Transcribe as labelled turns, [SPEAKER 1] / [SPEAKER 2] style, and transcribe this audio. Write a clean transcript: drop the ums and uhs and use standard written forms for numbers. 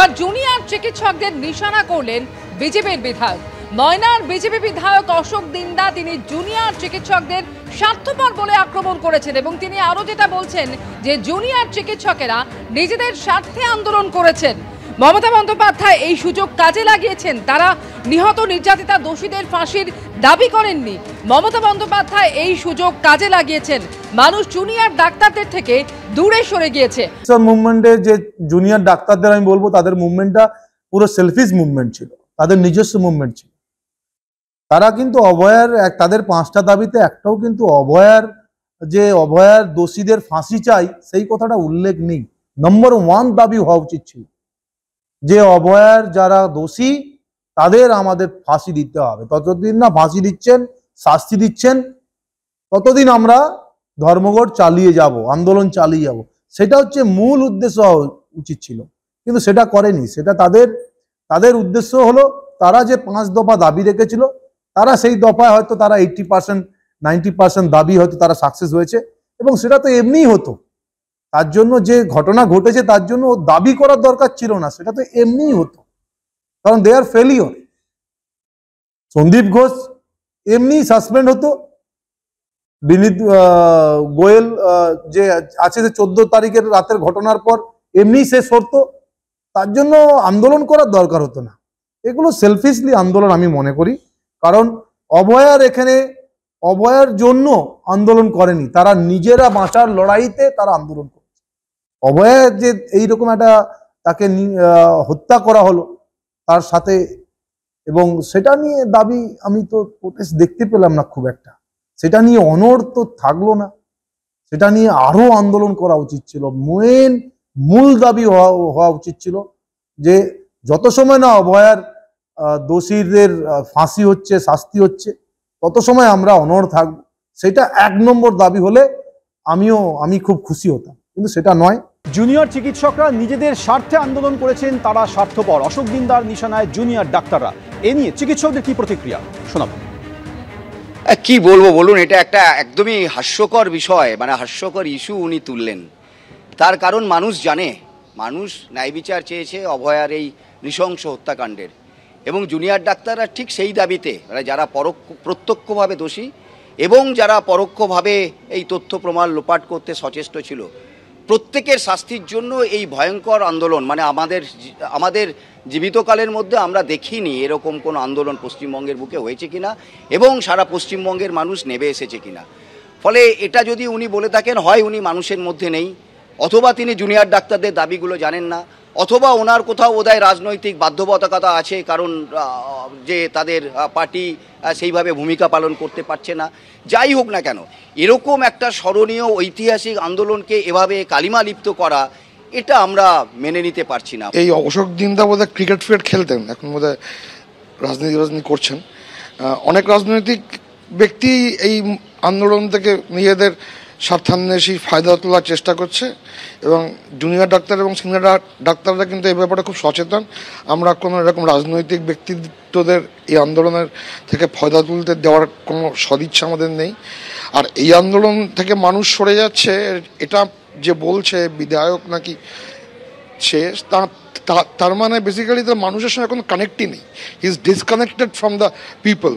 [SPEAKER 1] এবার জুনিয়র চিকিৎসকদের নিশানা করলেন বিজেপির বিধায়ক। ময়নার বিজেপি বিধায়ক অশোক দিন্দা তিনি জুনিয়র চিকিৎসকদের স্বার্থপর বলে আক্রমণ করেছেন এবং তিনি আরো যেটা বলছেন যে জুনিয়র চিকিৎসকেরা নিজেদের স্বার্থে আন্দোলন করেছেন। মমতা বন্দ্যোপাধ্যায় এই সুযোগ কাজে লাগিয়েছেন। তারা নিহত নির্যাতিতা দোষীদের ফাঁসির দাবি করেননি। মমতা বন্দ্যোপাধ্যায় এই সুযোগ কাজে লাগিয়েছেন। মানুষ জুনিয়র ডাক্তারদের থেকে দূরে সরে গিয়েছে।
[SPEAKER 2] মুভমেন্টে যে জুনিয়র ডাক্তারদের আমি বলবো তাদের মুভমেন্টটা পুরো সেলফিশ মুভমেন্ট ছিল, তাদের নিজস্ব মুভমেন্ট ছিল। তারা কিন্তু অভয়ার তাদের 5টা দাবিতে একটাও কিন্তু অভয়ার দোষীদের ফাঁসি চাই সেই কথাটা উল্লেখ নেই। নম্বর 1 দাবি হওয়া উচিত ছিল যে অভয়ার যারা দোষী তাদের আমাদের ফাঁসি দিতে হবে। ততদিন না ফাঁসি দিচ্ছেন, শাস্তি দিচ্ছেন, ততদিন আমরা ধর্মঘট চালিয়ে যাব, আন্দোলন চালিয়ে যাব। সেটা হচ্ছে মূল উদ্দেশ্য হওয়া উচিত ছিল, কিন্তু সেটা করেনি। সেটা তাদের উদ্দেশ্য হলো তারা যে 5 দফা দাবি রেখেছিল, তারা সেই দফায় হয়তো তারা 80% 90% দাবি হয়তো তারা সাকসেস হয়েছে, এবং সেটা তো এমনিই হতো। তার জন্য যে ঘটনা ঘটেছে তার জন্য দাবি করার দরকার ছিল না, সেটা তো এমনিই হতো, কারণ দে আর ফেলিওর। সন্দীপ ঘোষ এমনি সাসপেন্ড হতো, বিনীত গোয়েল যে আছে যে 14 তারিখের রাতের ঘটনার পর এমনি শেষ হতো, তার জন্য আন্দোলন করার দরকার হতো না। এগুলো সেলফিশলি আন্দোলন আমি মনে করি, কারণ অভয়ার জন্য আন্দোলন করেনি, তারা নিজেরা বাঁচার লড়াইতে তারা আন্দোলন করেছে। অভয়ার যে এইরকম একটা তাকে হত্যা করা হলো তার সাথে, এবং সেটা নিয়ে দাবি আমি তো প্রোটেস্ট দেখতে পেলাম না খুব একটা। সেটা নিয়ে অনড় তো থাকলো না, সেটা নিয়ে আরো আন্দোলন করা উচিত ছিল। মূল দাবি হওয়া উচিত ছিল যে যত সময় না অভয়ার দোষীদের ফাঁসি হচ্ছে, শাস্তি হচ্ছে, তত সময় আমরা অনড় থাকবো। সেটা 1 নম্বর দাবি হলে আমি খুব খুশি হতাম, কিন্তু সেটা নয়।
[SPEAKER 3] জুনিয়র চিকিৎসকরা নিজেদের স্বার্থে আন্দোলন করেছেন, তারা স্বার্থপর। অশোক দিন্দার নিশানায় জুনিয়র ডাক্তাররা। এ নিয়ে চিকিৎসকদের কি প্রতিক্রিয়া শোনাবো।
[SPEAKER 4] কি বলবো বলুন, এটা একটা একদমই হাস্যকর বিষয়, মানে হাস্যকর ইস্যু উনি তুললেন। তার কারণ মানুষ জানে, মানুষ ন্যায় বিচার চেয়েছে অভয়ার এই নৃশংস হত্যাকাণ্ডের, এবং জুনিয়র ডাক্তাররা ঠিক সেই দাবিতে, মানে যারা প্রত্যক্ষভাবে দোষী এবং যারা পরোক্ষভাবে এই তথ্য প্রমাণ লোপাট করতে সচেষ্ট ছিল, প্রত্যেকের শাস্তির জন্য এই ভয়ঙ্কর আন্দোলন। মানে আমাদের জীবিতকালের মধ্যে আমরা দেখিনি এরকম কোনো আন্দোলন পশ্চিমবঙ্গের বুকে হয়েছে কিনা, এবং সারা পশ্চিমবঙ্গের মানুষ নেমে এসেছে কিনা। ফলে এটা যদি উনি বলে থাকেন, হয় উনি মানুষের মধ্যে নেই, অথবা তিনি জুনিয়র ডাক্তারদের দাবিগুলো জানেন না, অথবা ওনার কোথাও বোধহয় রাজনৈতিক বাধ্যবাধকতা আছে, কারণ যে তাদের পার্টি সেইভাবে ভূমিকা পালন করতে পারছে না। যাই হোক না কেন, এরকম একটা স্মরণীয় ঐতিহাসিক আন্দোলনকে এভাবে কালিমা লিপ্ত করা, এটা আমরা মেনে নিতে পারছি না।
[SPEAKER 5] এই অশোক দিন্দা বোধহয় ক্রিকেট খেলতেন, এখন বোধহয় রাজনীতি করছেন। অনেক রাজনৈতিক ব্যক্তি এই আন্দোলন থেকে নিজেদের স্বার্থান্বেষী ফায়দা তোলার চেষ্টা করছে, এবং জুনিয়র ডাক্তার এবং সিনিয়র ডাক্তাররা কিন্তু এই ব্যাপারে খুব সচেতন। আমরা কোনো এরকম রাজনৈতিক ব্যক্তিত্বদের এই আন্দোলনের থেকে ফায়দা তুলতে দেওয়ার কোনো সদিচ্ছা আমাদের নেই। আর এই আন্দোলন থেকে মানুষ সরে যাচ্ছে, এটা যে বলছে বিধায়ক নাকি শেষ, তার মানে বেসিক্যালি তো মানুষের সঙ্গে কোনো কানেক্টই নেই। He is disconnected from the people.